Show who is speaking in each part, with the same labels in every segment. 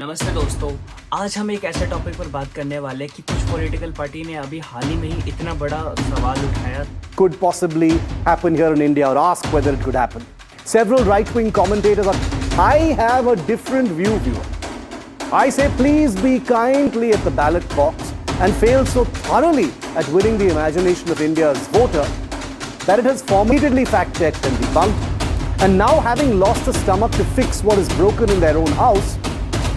Speaker 1: नमस्ते दोस्तों, आज हम एक ऐसे टॉपिक पर बात करने वाले हैं कि कुछ पॉलिटिकल पार्टी ने अभी हाल ही में ही इतना बड़ा सवाल उठाया
Speaker 2: could possibly happen here in India or ask whether it could happen. Several right-wing commentators are, I have a different view, viewer. I say please be kindly at the ballot box and fail so thoroughly at winning the imagination of India's voter that it has formally fact-checked and debunked. And now having lost a stomach to fix what is broken in their own house,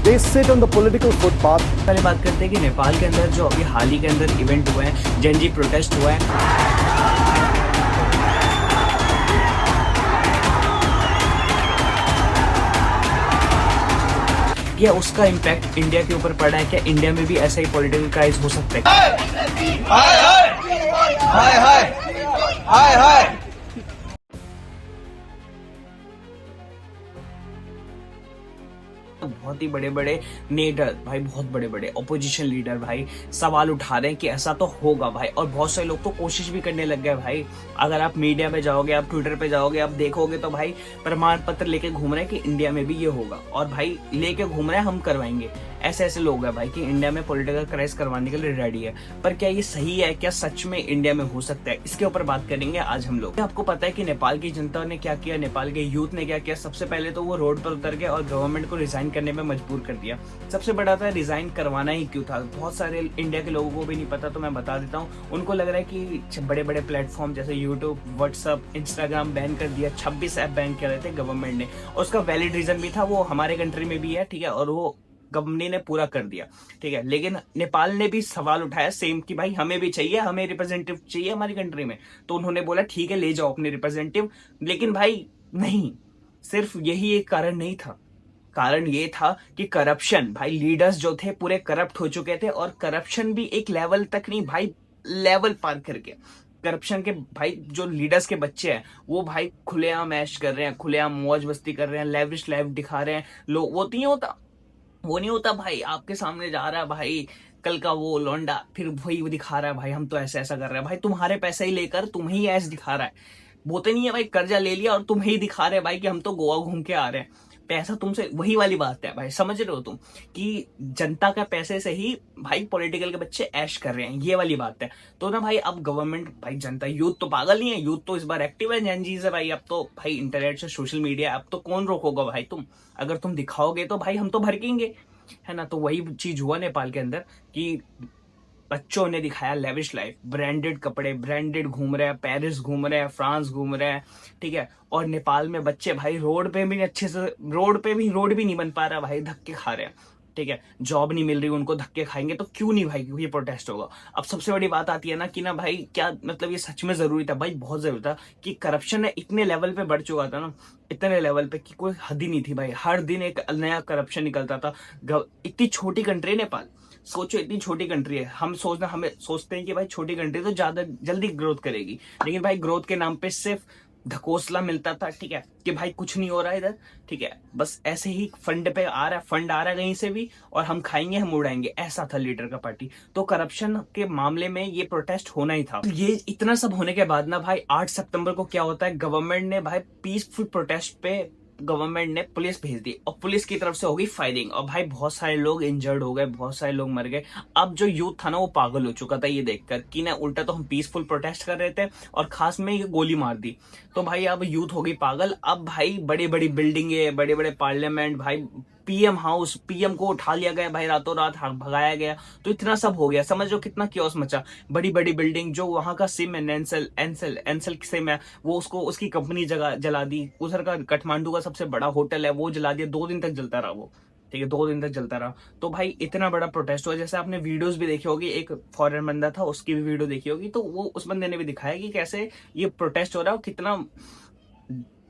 Speaker 2: they sit on the political footpath.
Speaker 1: पहले बात करते हैं कि नेपाल के अंदर जो अभी हाल ही के अंदर इवेंट हुए हैं, जनजी प्रोटेस्ट हुआ है, क्या उसका इम्पैक्ट इंडिया के ऊपर पड़ा है? क्या इंडिया में भी ऐसा ही पॉलिटिकल क्राइस हो सकता है?
Speaker 3: हाय हाय हाय हाय हाय
Speaker 1: बहुत ही बड़े बड़े लीडर भाई, बहुत बड़े बड़े ऑपोजिशन लीडर भाई सवाल उठा रहे हैं कि ऐसा तो होगा भाई, और बहुत सारे लोग तो कोशिश भी करने लग गए भाई। अगर आप मीडिया पे जाओगे, आप ट्विटर पे जाओगे, आप देखोगे तो भाई प्रमाण पत्र लेके घूम रहे हैं कि इंडिया में भी ये होगा, और भाई लेके घूम रहे हैं हम करवाएंगे। ऐसे ऐसे लोग हैं भाई कि इंडिया में पॉलिटिकल क्राइस करवाने के लिए रेडी है। पर क्या ये सही है? क्या सच में इंडिया में हो सकता है? इसके ऊपर बात करेंगे आज हम लोग। आपको पता है कि नेपाल की जनता ने क्या किया, नेपाल के यूथ ने क्या किया? सबसे पहले तो वो रोड पर उतर गए और गवर्नमेंट को रिजाइन करने में मजबूर कर दिया। सबसे बड़ा था रिजाइन करवाना ही क्यों था, बहुत सारे इंडिया के लोगों को भी नहीं पता, तो मैं बता देता हूँ। उनको लग रहा है कि बड़े बड़े प्लेटफॉर्म जैसे यूट्यूब, व्हाट्सअप, इंस्टाग्राम बैन कर दिया, 26 ऐप बैन कर रहे थे गवर्नमेंट ने, और उसका वैलिड रीजन भी था, वो हमारे कंट्री में भी है, ठीक है, और वो कंपनी ने पूरा कर दिया, ठीक है। लेकिन नेपाल ने भी सवाल उठाया सेम कि भाई हमें भी चाहिए, हमें रिप्रेजेंटेटिव चाहिए हमारी कंट्री में। तो उन्होंने बोला ठीक है, ले जाओ अपने रिप्रेजेंटेटिव। लेकिन भाई नहीं, सिर्फ यही एक कारण नहीं था। कारण ये था कि करप्शन, भाई लीडर्स जो थे पूरे करप्ट हो चुके थे, और करप्शन भी एक लेवल तक नहीं भाई, लेवल पार करके करप्शन के भाई जो लीडर्स के बच्चे हैं वो भाई खुलेआम ऐश कर रहे हैं, खुलेआम मौज मस्ती कर रहे हैं, लेविश लाइफ दिखा रहे हैं। लोग वो नहीं होता भाई, आपके सामने जा रहा है भाई कल का वो लौंडा, फिर वही दिखा रहा है भाई हम तो ऐसा ऐसा कर रहे हैं। भाई तुम्हारे पैसे ही लेकर तुम्हें ही ऐश दिखा रहा है, वो तो नहीं है भाई कर्जा ले लिया और तुम्हें ही दिखा रहे हैं भाई कि हम तो गोवा घूम के आ रहे हैं। पैसा तुमसे, वही वाली बात है भाई, समझ रहे हो तुम कि जनता का पैसे से ही भाई पॉलिटिकल के बच्चे ऐश कर रहे हैं, ये वाली बात है। तो ना भाई अब गवर्नमेंट, भाई जनता, यूथ तो पागल नहीं है, यूथ तो इस बार एक्टिव है, जेनजीज है भाई। अब तो भाई इंटरनेट से, सोशल मीडिया, अब तो कौन रोकोगा भाई? तुम अगर तुम दिखाओगे तो भाई हम तो भड़केंगे, है ना। तो वही चीज हुआ नेपाल के अंदर कि बच्चों ने दिखाया लेविश लाइफ, ब्रांडेड कपड़े, ब्रांडेड घूम रहे हैं, पेरिस घूम रहे हैं, फ्रांस घूम रहे हैं, ठीक है। और नेपाल में बच्चे भाई रोड पे भी अच्छे से, रोड भी नहीं बन पा रहा भाई, धक्के खा रहे हैं, ठीक है। जॉब नहीं मिल रही उनको, धक्के खाएंगे तो क्यों नहीं भाई, ये प्रोटेस्ट होगा। अब सबसे बड़ी बात आती है ना कि ना भाई क्या मतलब ये सच में जरूरी था? भाई बहुत जरूरी था कि करप्शन इतने लेवल पे बढ़ चुका था ना, इतने लेवल पे कि कोई हद ही नहीं थी भाई। हर दिन एक नया करप्शन निकलता था। इतनी छोटी कंट्री है नेपाल, सोचो इतनी छोटी कंट्री है। हमें सोचते हैं कि भाई छोटी कंट्री तो ज्यादा जल्दी ग्रोथ करेगी, लेकिन भाई ग्रोथ के नाम पे सिर्फ ढकोसला मिलता था, ठीक है, कि भाई कुछ नहीं हो रहा है इधर, ठीक है, बस ऐसे ही फंड पे आ रहा है, फंड आ रहा है कहीं से भी, और हम खाएंगे, हम उड़ाएंगे, ऐसा था लीडर का पार्टी। तो करप्शन के मामले में ये प्रोटेस्ट होना ही था। ये इतना सब होने के बाद ना भाई 8 सितंबर को क्या होता है, गवर्नमेंट ने भाई पीसफुल प्रोटेस्ट पे गवर्नमेंट ने पुलिस भेज दी, और पुलिस की तरफ से होगी फायरिंग, और भाई बहुत सारे लोग इंजर्ड हो गए, बहुत सारे लोग मर गए। अब जो यूथ था ना वो पागल हो चुका था ये देखकर कि ना उल्टा तो हम पीसफुल प्रोटेस्ट कर रहे थे और खास में ये गोली मार दी। तो भाई अब यूथ हो गई पागल। अब भाई बड़ी बड़ी बिल्डिंगे, बड़े बड़े पार्लियामेंट, भाई पीएम हाउस, पीएम को उठा लिया गया भाई, रातों रात भगाया गया। तो इतना सब हो गया, समझ लो कितना क्योस मचा। बड़ी बड़ी बिल्डिंग, जो वहां का सिम है, एंसल सिम है, वो उसकी कंपनी जला दी। उधर का काठमांडू का सबसे बड़ा होटल है वो जला दिया, 2 दिन तक जलता रहा वो, ठीक है, 2 दिन तक जलता रहा। तो भाई इतना बड़ा प्रोटेस्ट हुआ। जैसे आपने वीडियोस भी देखी होगी, एक फॉरेन बंदा था उसकी भी वीडियो देखी होगी, तो वो उस बंदे ने भी दिखाया कि कैसे ये प्रोटेस्ट हो रहा है, कितना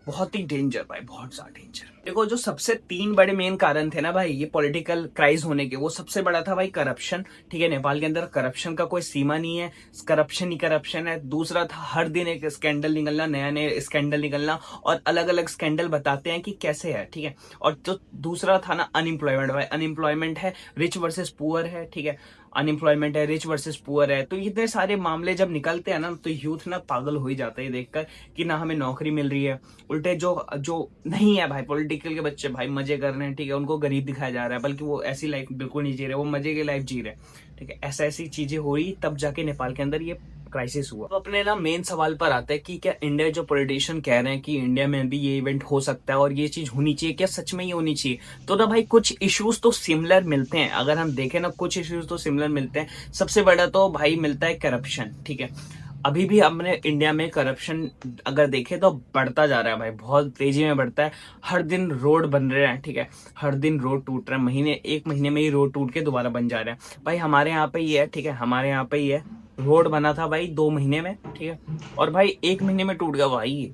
Speaker 1: बहुत ही डेंजर भाई, बहुत ज्यादा डेंजर। देखो जो सबसे 3 बड़े मेन कारण थे ना भाई ये पॉलिटिकल क्राइस होने के, वो सबसे बड़ा था भाई करप्शन, ठीक है। नेपाल के अंदर करप्शन का कोई सीमा नहीं है, करप्शन ही करप्शन है। दूसरा था हर दिन एक स्कैंडल निकलना, नया नया स्कैंडल निकलना, और अलग अलग स्कैंडल बताते हैं कि कैसे है, ठीक है। और जो दूसरा था ना अनएम्प्लॉयमेंट, भाई अनएम्प्लॉयमेंट है, रिच वर्सेस पुअर है, ठीक है। अनएम्प्लॉयमेंट है, रिच वर्सेस पुअर है। तो इतने सारे मामले जब निकलते हैं ना तो यूथ ना पागल हो ही जाता है देखकर कि ना हमें नौकरी मिल रही है। उल्टे जो जो नहीं है भाई, पॉलिटिकल के बच्चे भाई मजे कर रहे हैं, ठीक है, उनको गरीब दिखाया जा रहा है, बल्कि वो ऐसी लाइफ बिल्कुल नहीं जी रहे, वो मजे की लाइफ जी रहे हैं, ठीक है। ऐसी चीजें हो रही तब जाके नेपाल के अंदर ये क्राइसिस हुआ। तो अपने ना मेन सवाल पर आते हैं कि क्या इंडिया जो पॉलिटिशियन कह रहे हैं कि इंडिया में भी ये इवेंट हो सकता है और ये चीज होनी चाहिए, क्या सच में ये होनी चाहिए? तो ना भाई कुछ इश्यूज तो सिमिलर मिलते हैं, अगर हम देखें ना कुछ इश्यूज तो सिमिलर मिलते हैं। सबसे बड़ा तो भाई मिलता है करप्शन, ठीक है। अभी भी हमने इंडिया में करप्शन अगर देखें तो बढ़ता जा रहा है भाई, बहुत तेजी में बढ़ता है। हर दिन रोड बन रहे हैं, ठीक है, हर दिन रोड टूट रहे हैं, एक महीने में ही रोड टूट के दोबारा बन जा रहे हैं भाई। हमारे यहाँ पे ही है, ठीक है, हमारे यहाँ पे ही है, रोड बना था भाई 2 महीने में, ठीक है, और भाई 1 महीने में टूट गया भाई,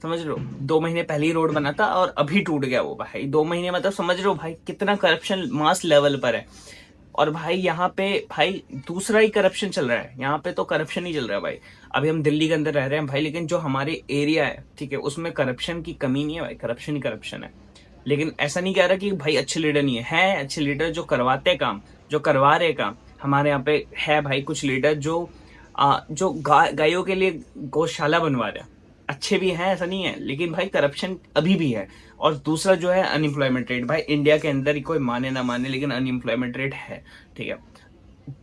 Speaker 1: समझ लो। 2 महीने पहले ही रोड बना था और अभी टूट गया वो भाई 2 महीने, मतलब समझ लो भाई कितना करप्शन मास लेवल पर है। और भाई यहाँ पे भाई दूसरा ही करप्शन चल रहा है, यहाँ पे तो करप्शन ही चल रहा है भाई। अभी हम दिल्ली के अंदर रह रहे हैं भाई, लेकिन जो हमारे एरिया है, ठीक है, उसमें करप्शन की कमी नहीं है भाई, करप्शन ही करप्शन है। लेकिन ऐसा नहीं कह रहा कि भाई अच्छे लीडर नहीं है अच्छे लीडर जो करवाते काम, जो करवा रहे काम हमारे यहाँ पे है भाई। कुछ लीडर जो गायों के लिए गौशाला बनवा रहे हैं, अच्छे भी हैं, ऐसा नहीं है, लेकिन भाई करप्शन अभी भी है। और दूसरा जो है अनएम्प्लॉयमेंट रेट, भाई इंडिया के अंदर ही कोई माने ना माने लेकिन अनएम्प्लॉयमेंट रेट है, ठीक है।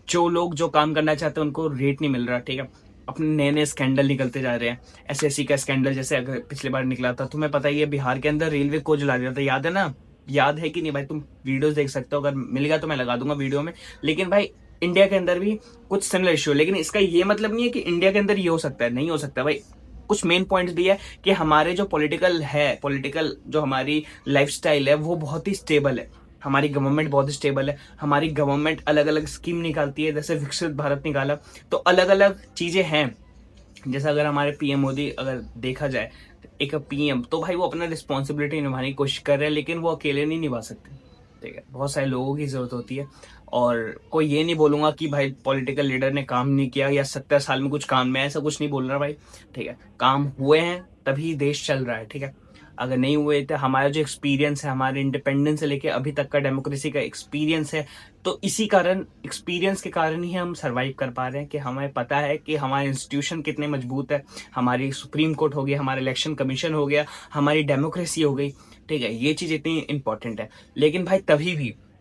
Speaker 1: जो लोग जो काम करना चाहते हैं उनको रेट नहीं मिल रहा, ठीक है। अपने नए नए स्कैंडल निकलते जा रहे हैं, एसएससी का स्कैंडल जैसे अगर पिछली बार निकला था, तुम्हें पता ही है, बिहार के अंदर रेलवे कोच जला दिया था, याद है ना? याद है कि नहीं भाई? तुम वीडियोस देख सकते हो, अगर मिलेगा तो मैं लगा दूंगा वीडियो में। लेकिन भाई इंडिया के अंदर भी कुछ सिमिलर इश्यू है, लेकिन इसका ये मतलब नहीं है कि इंडिया के अंदर ये हो सकता है, नहीं हो सकता भाई। कुछ मेन पॉइंट्स भी है कि हमारे जो पॉलिटिकल जो हमारी लाइफस्टाइल है वो बहुत ही स्टेबल है, हमारी गवर्नमेंट बहुत स्टेबल है। हमारी गवर्नमेंट अलग अलग स्कीम निकालती है, जैसे विकसित भारत निकाला, तो अलग अलग चीजें हैं। जैसे अगर हमारे पीएम मोदी अगर देखा जाए एक पीएम, तो भाई वो अपना रिस्पॉन्सिबिलिटी निभाने की कोशिश कर रहे हैं, लेकिन वो अकेले नहीं निभा सकते, ठीक है, बहुत सारे लोगों की जरूरत होती है। और कोई ये नहीं बोलूंगा कि भाई पॉलिटिकल लीडर ने काम नहीं किया या 70 साल में कुछ काम में, ऐसा कुछ नहीं बोल रहा भाई, ठीक है। काम हुए हैं तभी देश चल रहा है, ठीक है। अगर नहीं हुए तो हमारा जो एक्सपीरियंस है, हमारे इंडिपेंडेंस से लेके अभी तक का डेमोक्रेसी का एक्सपीरियंस है, तो इसी कारण एक्सपीरियंस के कारण ही हम सरवाइव कर पा रहे हैं कि हमें पता है कि हमारे इंस्टीट्यूशन कितने मजबूत है। हमारी सुप्रीम कोर्ट हो गया, हमारा इलेक्शन कमीशन हो गया, हमारी डेमोक्रेसी हो गई, ठीक है, ये चीज इतनी इंपॉर्टेंट है। लेकिन भाई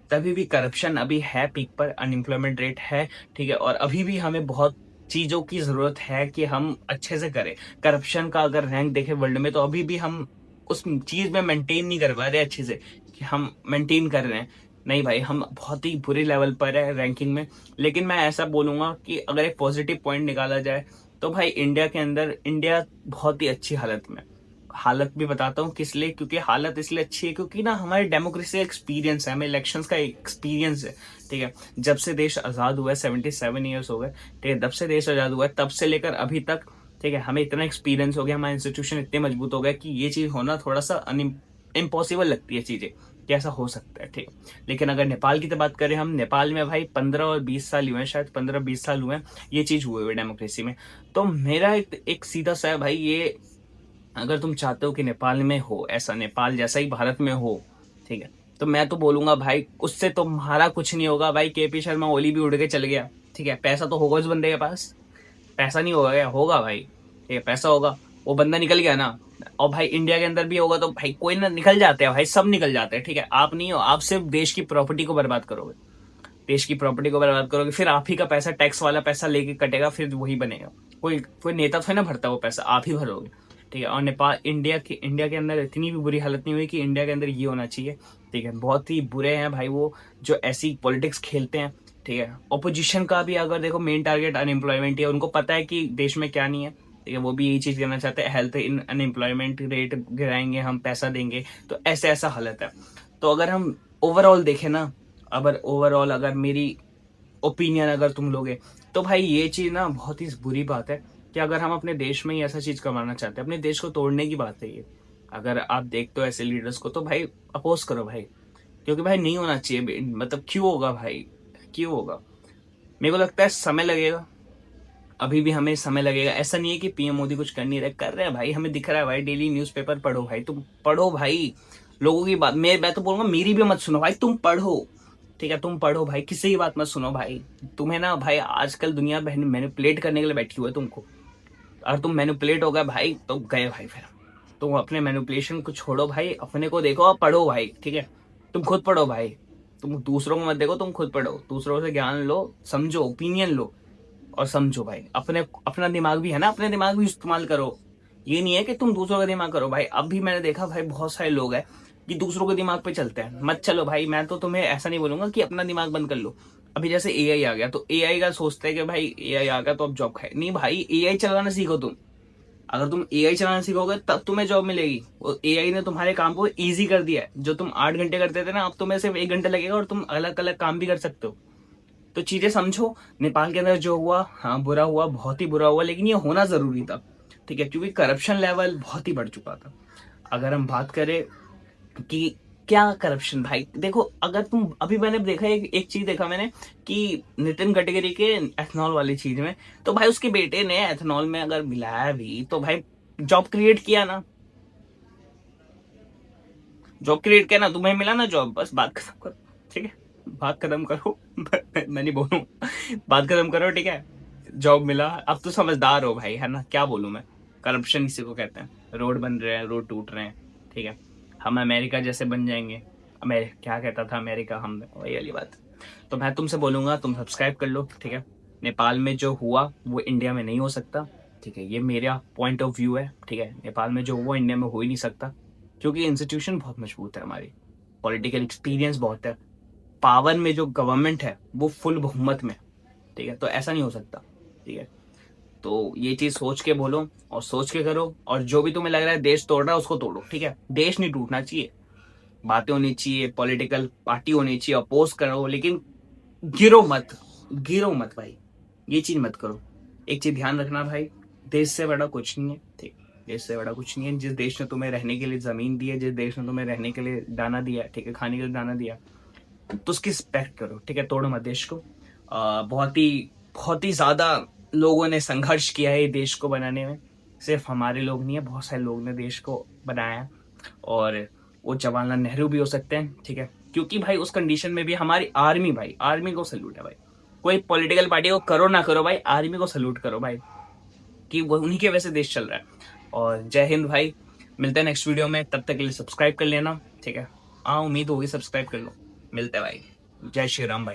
Speaker 1: तभी भी करप्शन अभी है पीक पर, अनएम्प्लॉयमेंट रेट है, ठीक है, और अभी भी हमें बहुत चीजों की जरूरत है कि हम अच्छे से करें। करप्शन का अगर रैंक देखें वर्ल्ड में, तो अभी भी हम उस चीज में मेंटेन नहीं कर पा रहे अच्छे से कि हम मेंटेन कर रहे हैं, नहीं भाई, हम बहुत ही बुरे लेवल पर है रैंकिंग में। लेकिन मैं ऐसा बोलूंगा कि अगर एक पॉजिटिव पॉइंट निकाला जाए तो भाई इंडिया बहुत ही अच्छी हालत में। हालत भी बताता हूँ किस लिए, क्योंकि हालत इसलिए अच्छी है क्योंकि ना हमारे डेमोक्रेसी का एक्सपीरियंस है, हमें इलेक्शंस का एक्सपीरियंस है, ठीक है। जब से देश आजाद हुआ है, 77 ईयर्स हो गए, ठीक है, जब से देश आजाद हुआ है तब से लेकर अभी तक, ठीक है, हमें इतना एक्सपीरियंस हो गया, हमारे इंस्टीट्यूशन इतने मजबूत हो गए कि ये चीज होना थोड़ा सा इम्पॉसिबल लगती है चीजें कि ऐसा हो सकता है, ठीक है। लेकिन अगर नेपाल की तो बात करें हम, नेपाल में भाई 15 और 20 साल हुए हैं, शायद 15-20 साल हुए हैं ये चीज हुए हुए डेमोक्रेसी में। तो मेरा एक सीधा सा है भाई, ये अगर तुम चाहते हो कि नेपाल में हो ऐसा, नेपाल जैसा ही भारत में हो, ठीक है, तो मैं तो बोलूंगा भाई उससे तुम्हारा कुछ नहीं होगा भाई। केपी शर्मा ओली भी उड़ के चल गया, ठीक है, पैसा तो होगा उस बंदे के पास, पैसा नहीं होगा क्या? होगा भाई, ठीक है, पैसा होगा, वो बंदा निकल गया ना। और भाई इंडिया के अंदर भी होगा तो भाई कोई ना निकल जाते हैं भाई, सब निकल जाते हैं, ठीक है। आप नहीं हो, आप सिर्फ देश की प्रॉपर्टी को बर्बाद करोगे, देश की प्रॉपर्टी को बर्बाद करोगे, फिर आप ही का पैसा, टैक्स वाला पैसा लेके कटेगा, फिर वही बनेगा। कोई नेता तो है ना भरता वो पैसा, आप ही भरोगे, ठीक है। और नेपाल इंडिया के अंदर इतनी भी बुरी हालत नहीं हुई कि इंडिया के अंदर ये होना चाहिए, ठीक है। बहुत ही बुरे हैं भाई वो जो ऐसी पॉलिटिक्स खेलते हैं, ठीक है। ऑपोजिशन का भी अगर देखो मेन टारगेट अनएम्प्लॉयमेंट है, उनको पता है कि देश में क्या नहीं है, ठीक है, वो भी यही चीज करना चाहते हैं, हेल्थ इन अनएम्प्लॉयमेंट रेट गिराएंगे हम, पैसा देंगे, तो ऐसा हालत है। तो अगर हम ओवरऑल देखें ना, अगर मेरी ओपिनियन अगर तुम लोगे, तो भाई ये चीज ना बहुत ही बुरी बात है कि अगर हम अपने देश में ही ऐसा चीज करवाना चाहते हैं, अपने देश को तोड़ने की बात है ये। अगर आप देखते हो ऐसे लीडर्स को तो भाई अपोज करो भाई, क्योंकि भाई नहीं होना चाहिए, मतलब क्यों होगा भाई, क्यों होगा? मेरे को लगता है समय लगेगा, अभी भी हमें समय लगेगा। ऐसा नहीं है कि पीएम मोदी कुछ कर नहीं रहे, कर रहे हैं भाई, हमें दिख रहा है भाई, डेली न्यूज़पेपर पढ़ो भाई, तुम पढ़ो भाई लोगों की बात। मैं तो बोलूंगा मेरी भी मत सुनो भाई, तुम पढ़ो, ठीक है, तुम पढ़ो भाई, किसी की बात मत सुनो भाई। तुम्हें ना भाई आजकल दुनिया मैनिपुलेट करने के लिए बैठी हुई है तुमको। अगर तुम मैनिपुलेट हो गए भाई तो गए भाई। फिर तुम अपने मैनिपुलेशन को छोड़ो भाई, अपने को देखो और पढ़ो भाई। ठीक है, तुम खुद पढ़ो भाई, तुम दूसरों को मत देखो, तुम खुद पढ़ो, दूसरों से ज्ञान लो, समझो, ओपिनियन लो और समझो भाई। अपना दिमाग भी है ना, अपने दिमाग भी इस्तेमाल करो। ये नहीं है कि तुम दूसरों का दिमाग करो भाई। अब भी मैंने देखा भाई बहुत सारे लोग हैं कि दूसरों के दिमाग पे चलते हैं। मत चलो भाई, मैं तो तुम्हें ऐसा नहीं बोलूंगा कि अपना दिमाग बंद कर लो। अभी जैसे एआई आ गया तो एआई का सोचते हैं कि भाई एआई आ गया तो अब जॉब खाए। नहीं भाई, एआई चलाना सीखो तुम। अगर तुम एआई चलाना सीखोगे तब तुम्हें जॉब मिलेगी। वो एआई ने तुम्हारे काम को इजी कर दिया है। जो तुम 8 घंटे करते थे ना, अब तुम्हें सिर्फ 1 घंटा लगेगा और तुम अलग अलग काम भी कर सकते हो। तो चीजें समझो। नेपाल के अंदर जो हुआ, हाँ बुरा हुआ, बहुत ही बुरा हुआ, लेकिन ये होना जरूरी था। ठीक है, क्योंकि करप्शन लेवल बहुत ही बढ़ चुका था। अगर हम बात करें कि क्या करप्शन भाई, देखो अगर तुम अभी मैंने देखा एक चीज देखा मैंने कि नितिन गडकरी के एथनॉल वाली चीज में, तो भाई उसके बेटे ने एथनॉल में अगर मिलाया भी तो भाई जॉब क्रिएट किया ना, जॉब क्रिएट किया ना, तुम्हें मिला ना जॉब। बस बात खत्म करो। ठीक है, बात खत्म करो। मैं नहीं बोलूं, बात खत्म करो। ठीक है, जॉब मिला, अब तो समझदार हो भाई, है ना, क्या बोलूं मैं। करप्शन इसी को कहते हैं। रोड बन रहे हैं, रोड टूट रहे हैं। ठीक है, हम अमेरिका जैसे बन जाएंगे। क्या कहता था अमेरिका, हम वही वाली बात। तो मैं तुमसे बोलूंगा तुम सब्सक्राइब कर लो। ठीक है, नेपाल में जो हुआ वो इंडिया में नहीं हो सकता। ठीक है, ये मेरा पॉइंट ऑफ व्यू है। ठीक है, नेपाल में जो हुआ इंडिया में हो ही नहीं सकता, क्योंकि इंस्टीट्यूशन बहुत मजबूत है, हमारी पॉलिटिकल एक्सपीरियंस बहुत है, पावर में जो गवर्नमेंट है वो फुल बहुमत में। ठीक है, तो ऐसा नहीं हो सकता। ठीक है, तो ये चीज सोच के बोलो और सोच के करो। और जो भी तुम्हें लग रहा है देश तोड़ रहा है उसको तोड़ो। ठीक है, देश नहीं टूटना चाहिए, बातें होनी चाहिए, पॉलिटिकल पार्टी होनी चाहिए, अपोज करो, लेकिन गिरो मत, गिरो मत भाई, ये चीज मत करो। एक चीज ध्यान रखना भाई, देश से बड़ा कुछ नहीं है। ठीक, देश से बड़ा कुछ नहीं है। जिस देश ने तुम्हें रहने के लिए जमीन दी है, जिस देश ने तुम्हें रहने के लिए दाना दिया है, ठीक है, खाने के लिए दाना दिया, तो उसकी रिस्पेक्ट करो। ठीक है, तोड़ो मत देश को। बहुत ही ज्यादा लोगों ने संघर्ष किया है देश को बनाने में। सिर्फ हमारे लोग नहीं है, बहुत सारे लोग ने देश को बनाया है। और वो जवाहरलाल नेहरू भी हो सकते हैं। ठीक है, क्योंकि भाई उस कंडीशन में भी हमारी आर्मी, भाई आर्मी को सल्यूट है भाई। कोई पॉलिटिकल पार्टी को करो ना करो भाई, आर्मी को सल्यूट करो भाई, कि वो उन्हीं के वजह से देश चल रहा है। और जय हिंद भाई, मिलते हैं नेक्स्ट वीडियो में, तब तक के लिए सब्सक्राइब कर लेना। ठीक है, हाँ उम्मीद होगी सब्सक्राइब कर लो। मिलते हैं भाई, जय श्री राम भाई।